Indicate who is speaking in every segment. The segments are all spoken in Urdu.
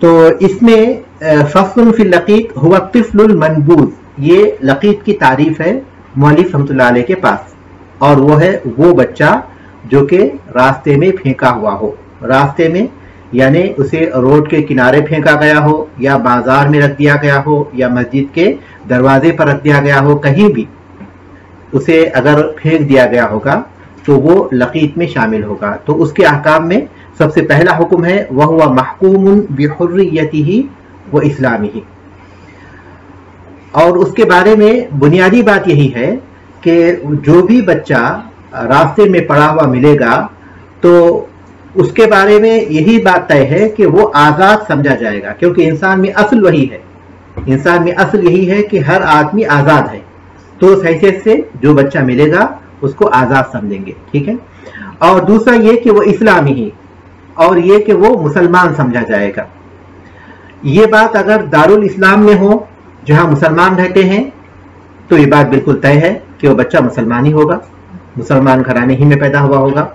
Speaker 1: تو اس میں فصل فی اللقیط ہوا الطفل المنبوذ، یہ لقیط کی تعریف ہے مؤلف رحمۃ اللہ علیہ کے پاس، اور وہ ہے وہ بچہ جو کہ راستے میں پھینکا ہوا ہو، راستے میں یعنی اسے روڈ کے کنارے پھینکا گیا ہو، یا بازار میں رکھ دیا گیا ہو، یا مسجد کے دروازے پر رکھ دیا گیا ہو، کہیں بھی اسے اگر پھینک دیا گیا ہوگا تو وہ لقیط میں شامل ہوگا۔ تو اس کے احکام میں سب سے پہلا حکم ہے وَهُوَ مَحْكُومٌ بِحُرِّيَّتِهِ وَإِسْلَامِهِ، اور اس کے بارے میں بنیادی بات یہی ہے کہ جو بھی بچہ راستے میں پڑا ہوا ملے گا تو اس کے بارے میں یہی بات طے ہے کہ وہ آزاد سمجھا جائے گا، کیونکہ انسان میں اصل وہی ہے، انسان میں اصل یہی ہے کہ ہر آدمی آزاد ہے، تو اس حیثیت سے جو بچہ ملے گا اس کو آزاد سمجھیں گے، ٹھیک ہے۔ اور دوسرا یہ کہ وہ اسلامی ہی، اور یہ کہ وہ مسلمان سمجھا جائے گا۔ یہ بات اگر دارالاسلام میں ہو جہاں مسلمان رہتے ہیں تو یہ بات بالکل طے ہے کہ وہ بچہ مسلمان ہی ہوگا، مسلمان گھرانے ہی میں پیدا ہوا ہوگا۔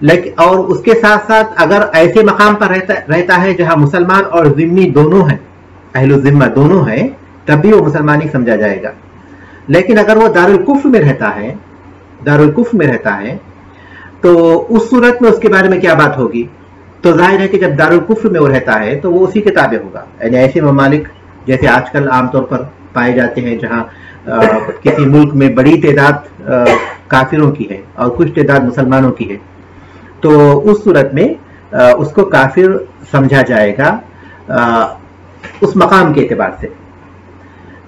Speaker 1: لیکن اور اس کے ساتھ ساتھ اگر ایسے مقام پر رہتا ہے جہاں مسلمان اور ذمی دونوں ہیں، اہل الذمہ دونوں ہیں، تب بھی وہ مسلمان ہی سمجھا جائے گا۔ لیکن اگر وہ دارالکفر میں رہتا ہے، دارالکفر میں رہتا ہے تو اس صورت میں اس کے بارے میں کیا بات ہوگی؟ تو ظاہر ہے کہ جب دارالکفر میں وہ رہتا ہے تو وہ اسی کے تابع ہوگا، یعنی ایسے ممالک جیسے آج کل عام طور پر پائے جاتے ہیں جہاں کسی ملک میں بڑی تعداد کافروں کی ہے اور کچھ تعداد مسلمانوں کی ہے، تو اس صورت میں اس کو کافر سمجھا جائے گا اس مقام کے اعتبار سے۔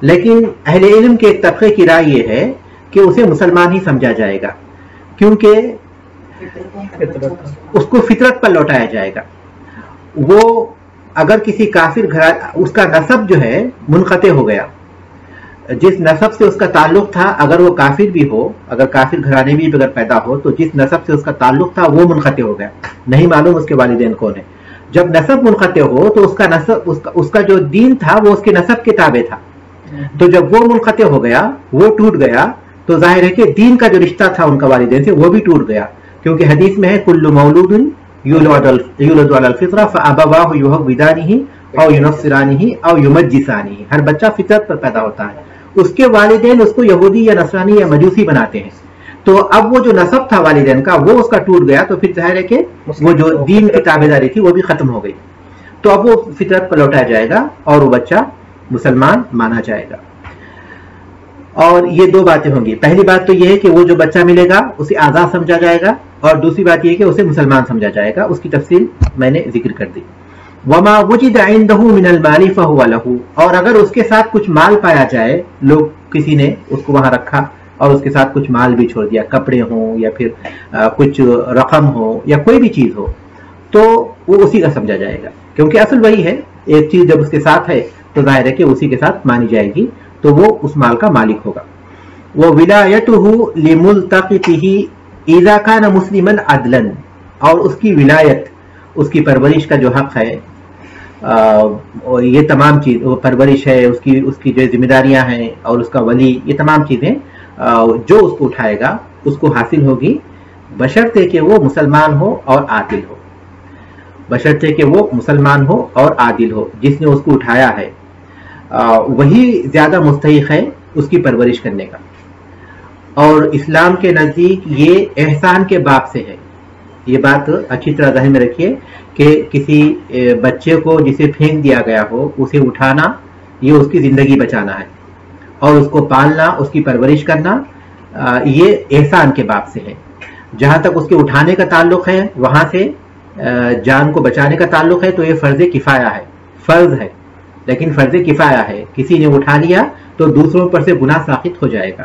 Speaker 1: لیکن اہل علم کے ایک طبقے کی رائے یہ ہے کہ اسے مسلمان ہی سمجھا جائے گا، کیونکہ اس کو فطرت پر لوٹایا جائے گا۔ وہ اگر کسی کافر اس کا نسب جو ہے منقطع ہو گیا، جس نسب سے اس کا تعلق تھا، اگر وہ کافر بھی ہو، اگر کافر گھرانے بھی اگر پیدا ہو تو جس نسب سے اس کا تعلق تھا وہ منقطع ہو گیا، نہیں معلوم اس کے والدین کون ہیں۔ جب نسب منقطع ہو تو اس کا جو دین تھا وہ اس کے نسب کے تابع تھا، تو جب وہ منقطع ہو گیا، وہ ٹوٹ گیا، تو ظاہر ہے کہ دین کا جو رشتہ تھا ان کا والدین سے وہ بھی ٹوٹ گیا، کیونکہ حدیث میں ہے کل مولود یولد علی الفطرہ فابواہ یہودانہ او ینصرانہ او یمجسانہ، ہر بچہ فطرت پر پیدا ہوتا ہے، اس کے والدین اس کو یہودی یا نصرانی یا مجوسی بناتے ہیں، تو اب وہ جو نسب تھا والدین کا وہ اس کا ٹوٹ گیا، تو پھر ظاہر ہے کہ وہ جو دین کی تابعداری تھی وہ بھی ختم ہو گئی، تو اب وہ فطرت پر لوٹایا جائے گا اور وہ بچہ مسلمان مانا جائے گا۔ اور یہ دو باتیں ہوں گی، پہلی بات تو یہ ہے کہ وہ جو بچہ ملے گا اسے آزاد سمجھا جائے گا، اور دوسری بات یہ کہ اسے مسلمان سمجھا جائے گا، اس کی تفصیل میں نے ذکر کر دی۔ وما وجد عنده من المال فهو له، اور اگر اس کے ساتھ کچھ مال پایا جائے، لوگ کسی نے اس کو وہاں رکھا اور اس کے ساتھ کچھ مال بھی چھوڑ دیا، کپڑے ہوں یا پھر کچھ رقم ہو یا کوئی بھی چیز ہو، تو وہ اسی کا سمجھا جائے گا، کیونکہ اصل وہی ہے، ایک چیز جب اس کے ساتھ ہے تو ظاہر ہے کہ اسی کے ساتھ مانی جائے گی، تو وہ اس مال کا مالک ہوگا۔ وَوِلَایَتُهُ لِمُلْتَقِطِهِ اِذَا كَانَ مُسْلِمًا عَدْلًا، اور اس کی ولایت، اس کی پرورش کا جو حق ہے، یہ تمام چیز، وہ پرورش ہے، اس کی جو ذمہ داریاں ہیں اور اس کا ولی، یہ تمام چیزیں جو اس کو اٹھائے گا اس کو حاصل ہوگی، بشرطے کہ وہ مسلمان ہو اور عادل ہو، بشرطے کہ وہ مسلمان ہو اور عادل ہو، جس نے اس کو اٹھایا ہے وہی زیادہ مستحق ہے اس کی پرورش کرنے کا۔ اور اسلام کے نزدیک یہ احسان کے باب سے ہے، یہ بات اچھی طرح ذہن میں رکھیے کہ کسی بچے کو جسے پھینک دیا گیا ہو اسے اٹھانا، یہ اس کی زندگی بچانا ہے، اور اس کو پالنا، اس کی پرورش کرنا، یہ احسان کے باب سے ہے۔ جہاں تک اس کے اٹھانے کا تعلق ہے، وہاں سے جان کو بچانے کا تعلق ہے، تو یہ فرض کفایہ ہے، فرض ہے، لیکن فرض کفایہ ہے، کسی نے اٹھا لیا تو دوسروں پر سے گناہ ساقط ہو جائے گا،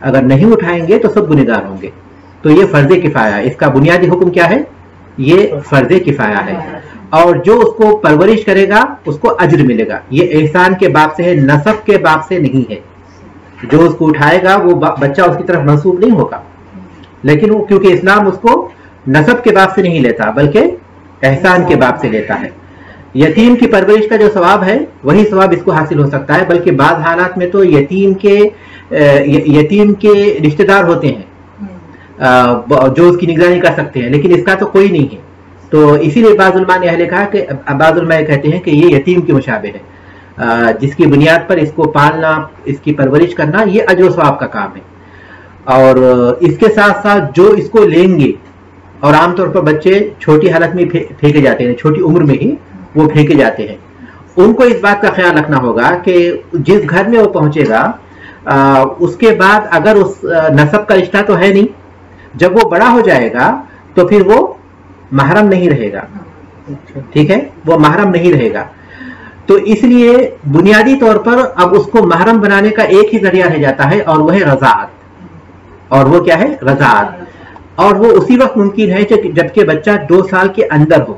Speaker 1: اگر نہیں اٹھائیں گے تو سب گنہگار ہوں گے، تو یہ فرض کفایہ ہے۔ اس کا بنیادی حکم کیا ہے؟ یہ فرض کفایہ ہے، اور جو اس کو پرورش کرے گا اس کو اجر ملے گا، یہ احسان کے باب سے ہے، نسب کے باب سے نہیں ہے۔ جو اس کو اٹھائے گا وہ بچہ اس کی طرف منسوب نہیں ہوگا، لیکن وہ کیونکہ اسلام اس کو نسب کے باب سے نہیں لیتا بلکہ احسان کے باب سے لیتا ہے۔ یتیم کی پرورش کا جو ثواب ہے وہی ثواب اس کو حاصل ہو سکتا ہے، بلکہ بعض حالات میں تو یتیم کے رشتہ دار ہوتے ہیں جو اس کی نگرانی کر سکتے ہیں، لیکن اس کا تو کوئی نہیں ہے، تو اسی لیے بعض علماء نے اہل کہا کہ بعض علماء کہتے ہیں کہ یہ یتیم کے مشابہ ہے، جس کی بنیاد پر اس کو پالنا، اس کی پرورش کرنا، یہ اجر و ثواب کا کام ہے. اور اس کے ساتھ ساتھ جو اس کو لیں گے، اور عام طور پر بچے چھوٹی حالت میں پھینکے جاتے ہیں، چھوٹی عمر میں ہی وہ پھینکے جاتے ہیں، ان کو اس بات کا خیال رکھنا ہوگا کہ جس گھر میں وہ پہنچے گا اس کے بعد اگر اس نسب کا رشتہ تو ہے نہیں، جب وہ بڑا ہو جائے گا تو پھر وہ محرم نہیں رہے گا. ٹھیک ہے، وہ محرم نہیں رہے گا. تو اس لیے بنیادی طور پر اب اس کو محرم بنانے کا ایک ہی ذریعہ رہ جاتا ہے، اور وہ ہے رضاعت. اور وہ کیا ہے؟ رضاعت. اور وہ اسی وقت ممکن ہے جبکہ بچہ 2 سال کے اندر ہو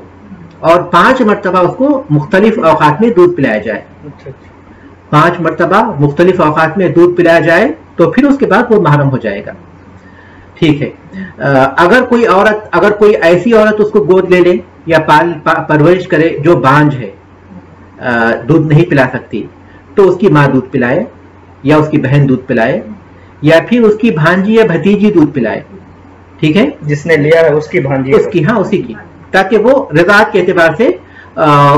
Speaker 1: اور 5 مرتبہ اس کو مختلف اوقات میں دودھ پلایا جائے. 5 مرتبہ مختلف اوقات میں دودھ پلایا جائے تو پھر اس کے بعد وہ محرم ہو جائے گا. ٹھیک ہے. اگر کوئی ایسی عورت اس کو گود لے لے یا پرورش کرے جو بانجھ ہے، دودھ نہیں پلا سکتی، تو اس کی ماں دودھ پلائے یا اس کی بہن دودھ پلائے یا پھر اس کی بھانجی یا بھتیجی دودھ پلائے. ٹھیک ہے،
Speaker 2: جس نے لیا ہے اس کی بھانجی،
Speaker 1: اس کی، ہاں اسی کی، تاکہ وہ رضاعت کے اعتبار سے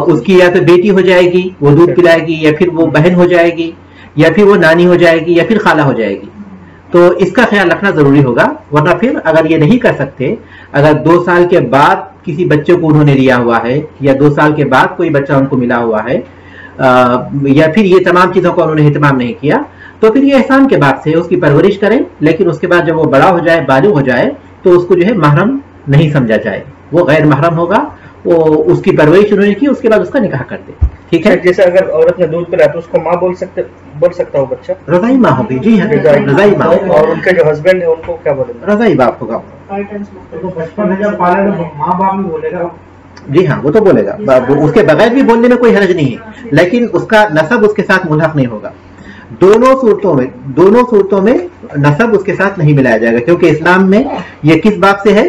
Speaker 1: اس کی یا تو بیٹی ہو جائے گی وہ دودھ پلائے گی، یا پھر وہ بہن ہو جائے گی، یا پھر وہ نانی ہو جائے گی، یا پھر خالہ ہو جائے گی. تو اس کا خیال رکھنا ضروری ہوگا. ورنہ پھر اگر یہ نہیں کر سکتے، اگر 2 سال کے بعد کسی بچے کو انہوں نے لیا ہوا ہے یا 2 سال کے بعد کوئی بچہ ان کو ملا ہوا ہے، یا پھر یہ تمام چیزوں کو انہوں نے اہتمام نہیں کیا، تو پھر یہ احسان کے بعد سے اس کی پرورش کریں. لیکن اس کے بعد جب وہ بڑا ہو جائے، بالغ ہو جائے، تو اس کو جو ہے محرم نہیں سمجھا جائے، وہ غیر محرم ہوگا. وہ اس کی پرورش انہوں نے کی، اس کے بعد اس کا نکاح کر دے. ٹھیک ہے.
Speaker 2: جیسے اگر عورت نے دودھ پلایا تو اس کو ماں بول سکتا ہو بچہ؟
Speaker 1: رضائی ماں ہوگی. جی ہاں، رضائی ماں.
Speaker 2: اور ان کے جو ہسبینڈ ہے ان کو کیا بولیں گے؟
Speaker 1: رضائی باپ ہوگا.
Speaker 3: بچپن میں جب پالا تو ماں باپ بھی بولے گا.
Speaker 1: جی ہاں، وہ تو بولے گا، اس کے بغیر بھی بولنے میں کوئی حرج نہیں ہے، لیکن اس کا نسب اس کے ساتھ ملحق نہیں ہوگا. دونوں صورتوں میں نسب اس کے ساتھ نہیں ملایا جائے گا، کیونکہ اسلام میں یہ کس باب سے ہے؟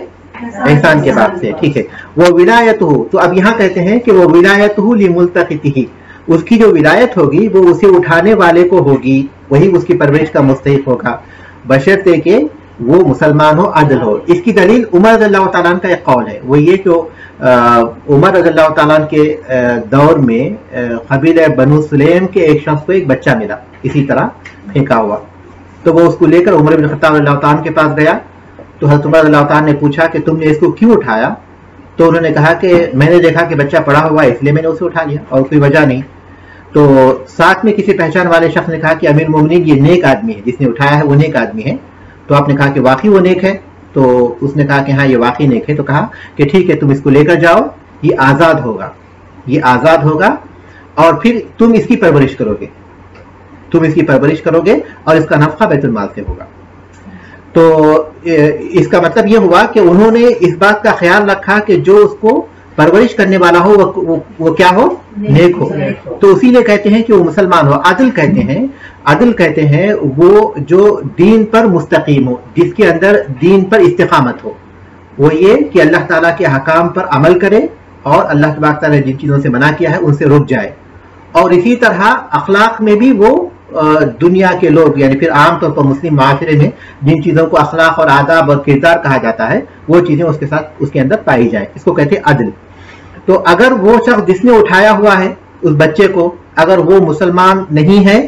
Speaker 1: احسان کے باب سے. ٹھیک ہے. وہ ولایت ہو، تو اب یہاں کہتے ہیں کہ وہ ولایت ہو لملتقطہ، اس کی جو ولایت ہوگی وہ اسے اٹھانے والے کو ہوگی، وہی اس کی پرورش کا مستحق ہوگا، بشرطے کہ وہ مسلمان ہو، عدل ہو. اس کی دلیل عمر رضی اللہ تعالیٰ عنہ کا ایک قول ہے، وہ یہ کہ عمر رضی اللہ تعالیٰ عنہ کے دور میں قبیلہ بنو سلیم کے ایک شخص کو ایک بچہ ملا اسی طرح پھینکا ہوا. تو وہ اس کو لے کر عمر بن خطاب رضی اللہ تعالیٰ عنہ کے پاس گیا. تو حضرت عمر رضی اللہ تعالیٰ نے پوچھا کہ تم نے اس کو کیوں اٹھایا؟ تو انہوں نے کہا کہ میں نے دیکھا کہ بچہ پڑا ہوا ہے، اس لیے میں نے اسے اٹھا لیا، اور کوئی وجہ نہیں. تو ساتھ میں کسی پہچان والے شخص نے کہا کہ امیر المومنین یہ نیک آدمی ہے، جس نے اٹھایا ہے وہ نیک آدمی ہے. تو آپ نے کہا کہ واقعی وہ نیک ہے؟ تو اس نے کہا کہ ہاں یہ واقعی نیک ہے. تو کہا کہ ٹھیک ہے، تم اس کو لے کر جاؤ، یہ آزاد ہوگا، اور پھر تم اس کی پرورش کرو گے، اور اس کا نفقہ بیت المال سے ہوگا. تو اس کا مطلب یہ ہوا کہ انہوں نے اس بات کا خیال رکھا کہ جو اس کو پرورش کرنے والا ہو وہ کیا ہو؟ نیک ہو. تو اسی لیے کہتے ہیں کہ وہ مسلمان ہو. عدل کہتے ہیں وہ جو دین پر مستقیم ہو، جس کے اندر دین پر استقامت ہو. وہ یہ کہ اللہ تعالیٰ کے حکام پر عمل کرے اور اللہ تبارک تعالیٰ نے جن چیزوں سے منع کیا ہے ان سے رک جائے. اور اسی طرح اخلاق میں بھی وہ دنیا کے لوگ، یعنی پھر عام طور پر مسلم معاشرے میں جن چیزوں کو اخلاق اور آداب اور کردار کہا جاتا ہے، وہ چیزیں اس کے ساتھ اس کے اندر پائی جائیں. اس کو کہتے ہیں عدل. تو اگر وہ شخص جس نے اٹھایا ہوا ہے اس بچے کو، اگر وہ مسلمان نہیں ہے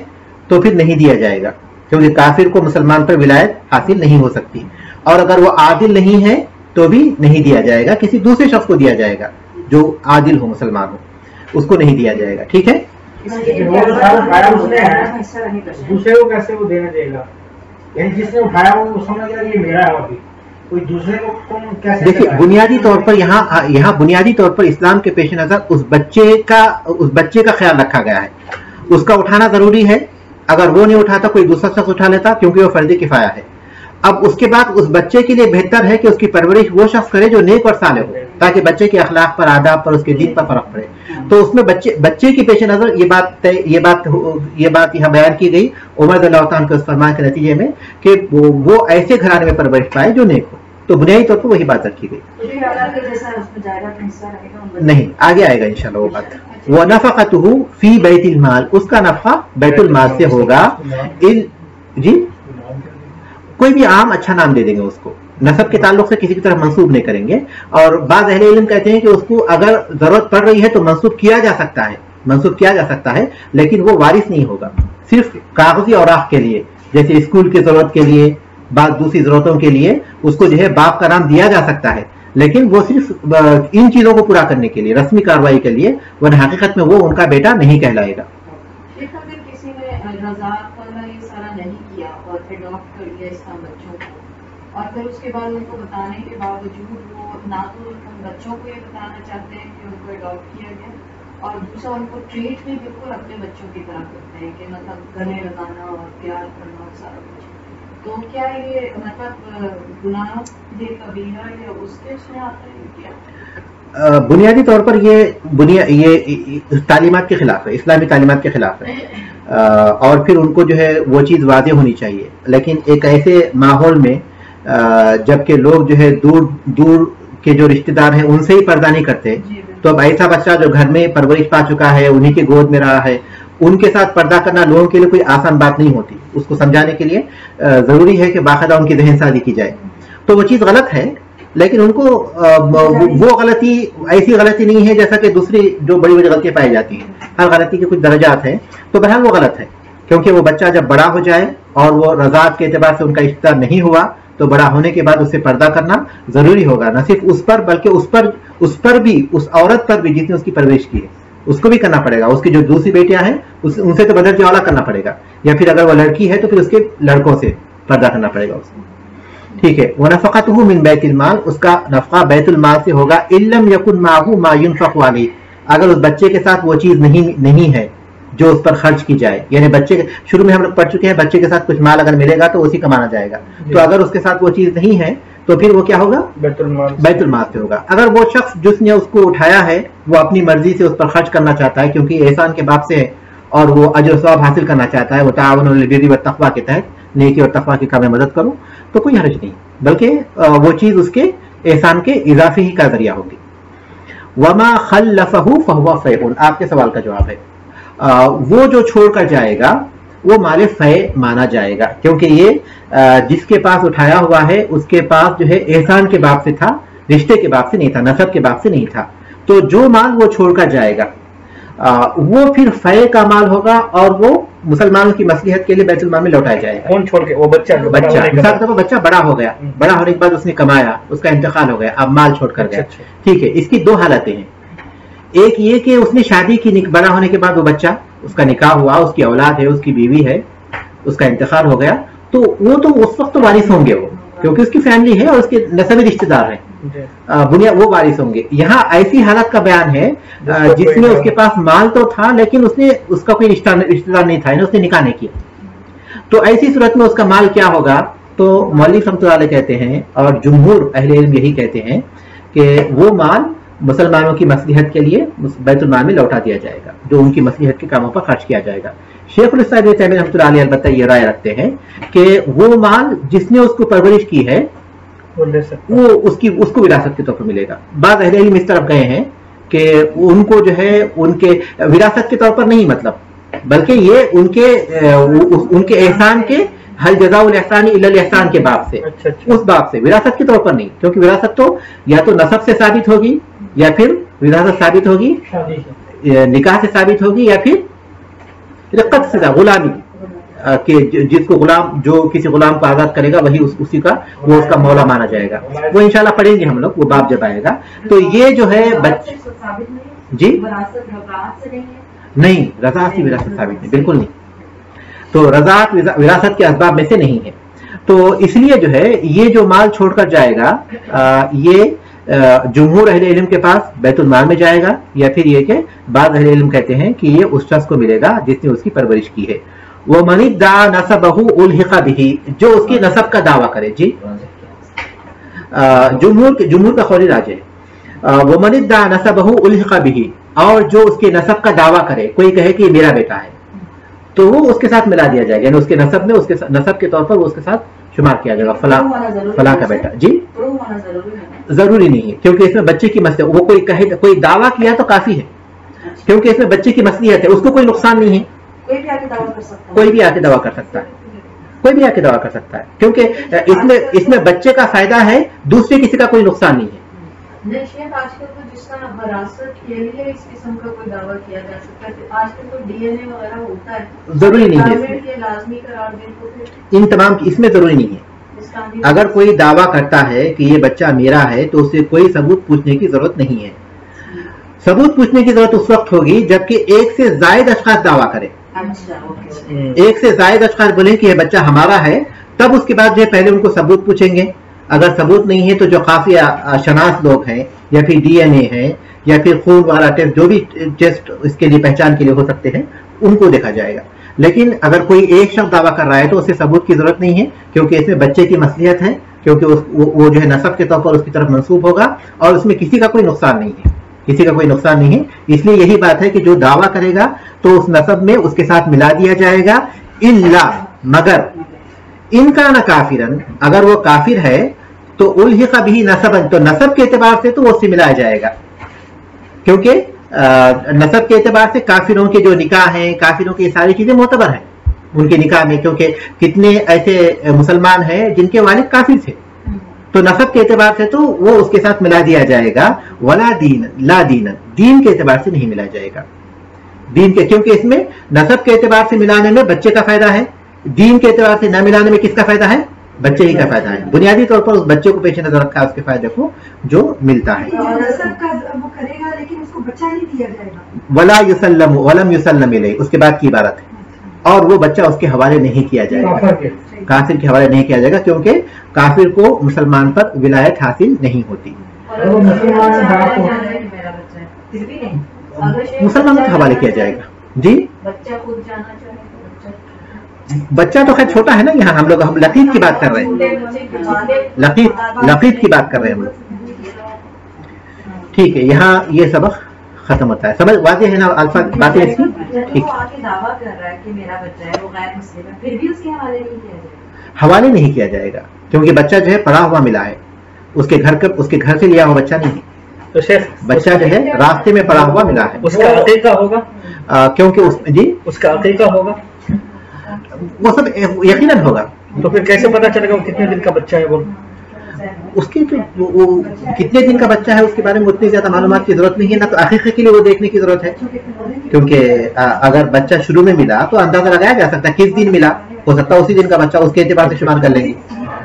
Speaker 1: تو پھر نہیں دیا جائے گا، کیونکہ کافر کو مسلمان پر ولایت حاصل نہیں ہو سکتی. اور اگر وہ عادل نہیں ہے تو بھی نہیں دیا جائے گا، کسی دوسرے شخص کو دیا جائے گا جو عادل ہو، مسلمان ہو، اس کو نہیں دیا جائے گا. ٹھیک ہے.
Speaker 3: دوسرے کو کیسے وہ دینا چاہیے گا؟ یعنی جس نے اٹھایا وہ سمجھ گیا یہ میرا ہے، کوئی دوسرے کو کیسے؟
Speaker 1: دیکھیے، بنیادی طور پر یہاں بنیادی طور پر اسلام کے پیش نظر اس بچے کا خیال رکھا گیا ہے. اس کا اٹھانا ضروری ہے. اگر وہ نہیں اٹھاتا کوئی دوسرا شخص اٹھا لیتا، کیونکہ وہ فرض کفایہ ہے. اب اس کے بعد اس بچے کے لیے بہتر ہے کہ اس کی پرورش وہ شخص کرے جو نیک اور صالح ہو، تاکہ بچے کے اخلاق پر، آداب پر، اس کے دین پر فرق پڑے. تو اس میں بچے کی پیش نظر یہ بات یہاں بیان کی گئی عمر رضی اللہ تعالیٰ کے اس فرمان کے نتیجے میں کہ وہ ایسے گھرانے میں پرورش پائے جو نیک ہو. تو بنیادی طور پر وہی بات رکھی گئی. نہیں، آگے آئے گا انشاءاللہ وہ بات. وہ نفقتہ فی بیت المال، اس کا نفقہ بیت المال سے ہوگا. جی، کوئی بھی عام اچھا نام دے دیں گے اس کو، نسب کے تعلق سے کسی کی طرف منسوب نہیں کریں گے. اور بعض اہل علم کہتے ہیں کہ اس کو اگر ضرورت پڑ رہی ہے تو منسوب کیا جا سکتا ہے لیکن وہ وارث نہیں ہوگا. صرف کاغذی اوراق کے لیے، جیسے اسکول کی ضرورت کے لیے، بعض دوسری ضرورتوں کے لیے اس کو جو ہے باپ کا نام دیا جا سکتا ہے، لیکن وہ صرف ان چیزوں کو پورا کرنے کے لیے، رسمی کارروائی کے لیے، ورنہ حقیقت میں وہ ان کا بیٹا نہیں کہلائے گا.
Speaker 4: اگر کسی نے رضاعت والا یہ سارا نہیں کیا اور اڈاپٹ کر لیا اس طرح بچوں کو، اور پھر اس کے بعد ان کو بتانے کے باوجود وہ نہ تو ان بچوں کو یہ بتانا چاہتے ہیں کہ ان کو اڈاپٹ کیا گیا، اور دوسرا ان کو ٹریٹ بھی بالکل اپنے بچوں کی طرح کرتے ہیں کہ مطلب گلے لگانا اور پیار کرنا اور سارا کچھ، تو کیا یہ مطلب گناہ یہ کبیرہ یا اس کے اس میں آتا ہے کیا؟
Speaker 1: بنیادی طور پر یہ تعلیمات کے خلاف ہے، اسلامی تعلیمات کے خلاف ہے، اور پھر ان کو جو ہے وہ چیز واضح ہونی چاہیے. لیکن ایک ایسے ماحول میں جبکہ لوگ جو ہے دور کے جو رشتہ دار ہیں ان سے ہی پردہ نہیں کرتے، تو اب ایسا بچہ جو گھر میں پرورش پا چکا ہے، انہی کی گود میں رہا ہے، ان کے ساتھ پردہ کرنا لوگوں کے لیے کوئی آسان بات نہیں ہوتی. اس کو سمجھانے کے لیے ضروری ہے کہ باقاعدہ ان کی ذہن سازی کی جائے. تو وہ چیز غلط ہے، لیکن ان کو وہ غلطی ایسی غلطی نہیں ہے جیسا کہ دوسری جو بڑی بڑی غلطیاں پائی جاتی ہیں. ہر غلطی کے کچھ درجات ہیں، تو بہرحال وہ غلط ہے، کیونکہ وہ بچہ جب بڑا ہو جائے اور وہ رضاعت کے اعتبار سے ان کا رشتہ نہیں ہوا تو بڑا ہونے کے بعد اس سے پردہ کرنا ضروری ہوگا. نہ صرف اس پر بلکہ اس پر بھی، اس عورت پر بھی جس نے اس کی پرورش کی ہے اس کو بھی کرنا پڑے گا. اس کی جو دوسری بیٹیاں ہیں ان سے تو بدرجہ اولا کرنا پڑے گا، یا پھر اگر وہ لڑکی ہے تو پھر اس کے لڑکوں سے پردہ کرنا پڑے گا اس کو. ٹھیک ہے. وَنَفَقَتُهُ مِن بَيْتِ الْمَالِ، اس کا نفقہ بیت المال سے ہوگا. إِن لَمْ يَكُنْ مَعَهُ مَا يُنْفَقُ عَلَيْهِ، اگر اس بچے کے ساتھ وہ چیز نہیں ہے جو اس پر خرچ کی جائے. یعنی بچے شروع میں ہم لوگ پڑھ چکے ہیں بچے کے ساتھ کچھ مال اگر ملے گا تو اسی کمانا جائے گا. تو اگر اس کے ساتھ وہ چیز نہیں ہے تو پھر وہ کیا ہوگا؟ بیت المال سے ہوگا. اگر وہ شخص جس نے اس کو اٹھایا ہے وہ اپنی مرضی سے اس پر خرچ کرنا چاہتا ہے کیونکہ احسان کے باب سے ہے اور وہ اجر و ثواب حاصل کرنا چاہتا ہے، وتعاونوا علی البر والتقوی کے تحت نیکی اور تقوی کے کام میں مدد کروں، تو کوئی حرج نہیں، بلکہ وہ چیز اس کے احسان کے اضافے ہی کا ذریعہ ہوگی. وما خلفہ فہو فیء، آپ کے سوال کا جواب ہے وہ جو چھوڑ کر جائے گا وہ مال فیء مانا جائے گا، کیونکہ یہ جس کے پاس اٹھایا ہوا ہے اس کے پاس جو ہے احسان کے باب سے تھا، رشتے کے باب سے نہیں تھا، نسب کے باب سے نہیں تھا. تو جو مال وہ چھوڑ کر جائے گا وہ پھر فیء کا مال ہوگا اور وہ مسلمانوں کی مصلحت کے لیے بیت المال میں لوٹایا جائے گا.
Speaker 2: کون چھوڑ کے؟ وہ بچہ
Speaker 1: بچہ بڑا ہو گیا، بڑا ہونے کے بعد اس نے کمایا، اس کا انتقال ہو گیا، اب مال چھوڑ کر گیا. ٹھیک ہے. اس کی دو حالتیں ہیں. ایک یہ کہ اس نے شادی کی، بڑا ہونے کے بعد وہ بچہ، اس کا نکاح ہوا، اس کی اولاد ہے، اس کی بیوی ہے، اس کا انتقال ہو گیا، تو وہ تو اس وقت تو وارث ہوں گے وہ، کیونکہ اس کی فیملی ہے اور اس کے نسبی رشتہ دار ہیں، وہ وارث ہوں گے. یہاں ایسی حالت کا بیان ہے جس میں اس کے پاس مال تو تھا لیکن اس کا کوئی رشتہ دار نہیں تھا، اس نے نکاح نہیں کیا. تو ایسی صورت میں اس کا مال کیا ہوگا؟ تو مولوی رحمۃ اللہ علیہ کہتے ہیں اور جمہور اہل علم یہی کہتے ہیں کہ وہ مال مسلمانوں کی مصلحت کے لیے بیت المال میں لوٹا دیا جائے گا، جو ان کی مصلحت کے کاموں پر خرچ کیا جائے گا. شیخ الاسلام ابن تیمیہ رحمۃ اللہ علیہ البتہ یہ رائے رکھتے ہیں کہ وہ مال جس نے اس کو پرورش کی ہے وہ اس کو وراثت کے طور پر ملے گا. بعض اہل علم اس طرف گئے ہیں کہ ان کو جو ہے ان کے وراثت کے طور پر نہیں، مطلب بلکہ یہ ان کے احسان کے حل جزاء الاحسان الا الاحسان کے باب سے، اس باب سے، وراثت کے طور پر نہیں. کیونکہ وراثت تو یا تو نسب سے ثابت ہوگی یا پھر وراثت ثابت ہوگی نکاح سے ثابت ہوگی یا پھر رقت سے، غلامی کہ جس کو غلام، جو کسی غلام کو آزاد کرے گا وہی اسی کا، وہ اس کا مولا مانا جائے گا. وہ انشاءاللہ پڑھیں گے ہم لوگ، وہ باب جب آئے گا. تو یہ جو ہے جی نہیں، رضاعت کی وراثت ثابت نہیں، بالکل نہیں. تو رضاعت وراثت کے اسباب میں سے نہیں ہے. تو اس لیے جو ہے یہ جو مال چھوڑ کر جائے گا یہ جمہور اہل علم کے پاس بیت المال میں جائے گا، یا پھر یہ کہ بعض اہل علم کہتے ہیں کہ یہ اس شخص کو ملے گا جس نے اس کی پرورش کی ہے. وَمَنِ ادَّعَى نَسَبَهُ أُلْحِقَ بِهِ، جو اس کی نسب کا دعویٰ کرے. جی جمہور کا قول راجح ہے. وَمَنِ ادَّعَى نَسَبَهُ أُلْحِقَ بِهِ، اور جو اس کے نسب کا دعویٰ کرے، کوئی کہے کہ یہ میرا بیٹا ہے تو وہ اس کے ساتھ ملا دیا جائے گا، یعنی اس کے نسب میں، اس کے نسب کے طور پر وہ اس کے ساتھ شمار کیا جائے گا، فلاں کا بیٹا. جی ضروری نہیں ہے، کیونکہ اس میں بچے کی مصلحت، وہ کوئی کہے، کوئی دعویٰ کیا تو کافی ہے، کیونکہ اس میں بچے کی مصلحت ہے، اس کو کوئی نقصان نہیں ہے، کوئی بھی آ کے دعویٰ کر سکتا ہے. کوئی بھی آ کے دعویٰ کر سکتا ہے، کیونکہ اس میں بچے کا فائدہ ہے، دوسرے کسی کا کوئی نقصان نہیں ہے۔
Speaker 4: نہیں شیخ، آج کل تو جس طرح وراثت کے لیے اس قسم کا کوئی دعویٰ کیا جا سکتا ہے، آج کل تو ڈی این اے وغیرہ ہوتا ہے،
Speaker 1: ضروری نہیں ہے،
Speaker 4: یہ لازمی قرار دیں تو پھر
Speaker 1: ان تمام اس میں ضروری نہیں ہے۔ اگر کوئی دعویٰ کرتا ہے کہ یہ بچہ میرا ہے تو اسے کوئی ثبوت پوچھنے کی ضرورت نہیں ہے۔ ثبوت پوچھنے کی ضرورت اس وقت ہوگی جبکہ ایک سے زائد اشخاص دعویٰ کریں، ایک سے زائد اشخاص بولیں کہ یہ بچہ ہمارا ہے، تب اس کے بعد جو ہے پہلے ان کو ثبوت پوچھیں گے۔ اگر ثبوت نہیں ہے تو جو کافی شناس لوگ ہیں یا پھر ڈی این اے ہیں یا پھر خون والا ٹیسٹ، جو بھی ٹیسٹ اس کے لیے پہچان کے لیے ہو سکتے ہیں، ان کو دیکھا جائے گا۔ لیکن اگر کوئی ایک شخص دعویٰ کر رہا ہے تو اسے ثبوت کی ضرورت نہیں ہے، کیونکہ اس میں بچے کی مصلحت ہے، کیونکہ وہ جو ہے نسب کے طور پر اس کی طرف منسوب ہوگا اور اس میں کسی کا کوئی نقصان نہیں ہے، کسی کا کوئی نقصان نہیں ہے۔ اس لیے یہی بات ہے کہ جو دعویٰ کرے گا تو اس نسب میں اس کے ساتھ ملا دیا جائے گا، الا مگر ان کا نہ کافرن، اگر وہ کافر ہے تو الحق بھی نسبا، تو نسب کے اعتبار سے تو وہ اس سے ملایا جائے گا، کیونکہ نسب کے اعتبار سے کافروں کے جو نکاح ہیں، کافروں کی ساری چیزیں معتبر ہیں ان کے نکاح میں، کیونکہ کتنے ایسے مسلمان ہیں جن کے والد کافر تھے، تو نسب کے اعتبار سے تو وہ اس کے ساتھ ملا دیا جائے گا۔ ولا دین، لا دین، دین کے اعتبار سے نہیں ملا جائے گا، دین کے، کیونکہ اس میں نسب کے اعتبار سے ملانے میں بچے کا فائدہ ہے، دین کے اعتبار سے نہ ملانے میں کس کا فائدہ ہے؟ بچے ہی کا فائدہ ہے۔ بنیادی طور پر اس بچے کو پیش نظر رکھا اس کے فائدے کو جو ملتا ہے۔
Speaker 5: وہ کرے گا لیکن اس کو بچہ نہیں دیا جائے گا۔
Speaker 1: ولا یسلم ولم یسلم الیہ، اس کے بعد کی عبارت ہے، اور وہ بچہ اس کے حوالے نہیں کیا جائے گا، کافر کے حوالے نہیں کیا جائے گا، کیونکہ کافر کو مسلمان پر ولایت حاصل نہیں ہوتی۔ مسلمان کے حوالے کیا جائے گا۔ جی
Speaker 4: بچہ خود جانا چاہے تو
Speaker 1: بچہ تو خیر چھوٹا ہے نا، یہاں ہم لقیط کی بات کر رہے ہیں، لقیط کی بات کر رہے ہیں ہم لوگ۔ ٹھیک ہے، یہاں یہ سبق ختم ہوتا ہے، سمجھ واضح ہے نا الفاظ باتیں اس کی؟ ٹھیک،
Speaker 4: دعویٰ کر رہا ہے کہ میرا بچہ ہے، وہ غیر مسلم ہے، پھر بھی اس کے حوالے نہیں کیا جائے گا؟
Speaker 1: حوالے نہیں کیا جائے گا، کیونکہ بچہ جو ہے پڑا ہوا ملا ہے، اس کے گھر سے لیا ہوا بچہ نہیں ہے،
Speaker 2: تو شیخ
Speaker 1: بچہ جو ہے راستے میں پڑا ہوا ملا ہے،
Speaker 2: اس کا عقیقہ ہوگا،
Speaker 1: کیونکہ جی
Speaker 2: اس کا عقیقہ ہوگا،
Speaker 1: وہ سب یقیناً ہوگا۔
Speaker 2: تو پھر کیسے پتا چلے گا وہ کتنے دن کا بچہ ہے؟ وہ
Speaker 1: اس کی وہ کتنے دن کا بچہ ہے اس کے بارے میں اتنی زیادہ معلومات کی ضرورت نہیں ہے، نہ تو عقیقے کے لیے وہ دیکھنے کی ضرورت ہے، کیونکہ اگر بچہ شروع میں ملا تو اندازہ لگایا جا سکتا ہے کس دن ملا، ہو سکتا ہے اسی دن کا بچہ، اس کے اعتبار سے شمار کر لیں گے۔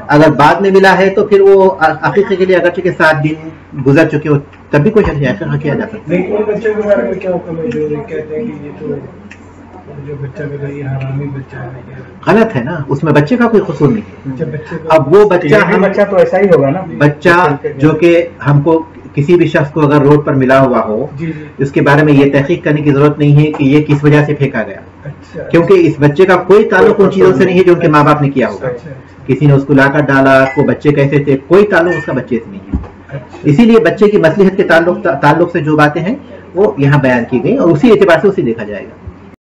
Speaker 1: اگر بعد میں ملا ہے تو پھر وہ عقیقے کے لیے اگرچہ کہ 7 دن گزر چکے ہو تب بھی کوئی عقیقہ کیا جا سکتا ہے۔
Speaker 3: بچے کے بارے میں کیا حکم ہے جو کہتے ہیں کہ یہ تو جو بچہ میرا یہ حرامی بچہ ہے؟ غلط
Speaker 1: ہے نا، اس میں بچے کا کوئی قصور نہیں ہے۔ اب وہ
Speaker 2: بچہ تو ایسا ہی ہوگا نا،
Speaker 1: بچہ جو کہ ہم کو کسی بھی شخص کو اگر روڈ پر ملا ہوا ہو، اس کے بارے میں یہ تحقیق کرنے کی ضرورت نہیں ہے کہ یہ کس وجہ سے پھینکا گیا، کیونکہ اس بچے کا کوئی تعلق ان چیزوں سے نہیں ہے جو ان کے ماں باپ نے کیا ہوگا، کسی نے اس کو لا کر ڈالا، وہ بچے کیسے تھے، کوئی تعلق اس کا بچے سے نہیں ہے۔ اسی لیے بچے کی مصلحت کے تعلق سے جو باتیں ہیں وہ یہاں بیان کی گئی اور اسی اعتبار سے اسے دیکھا جائے گا۔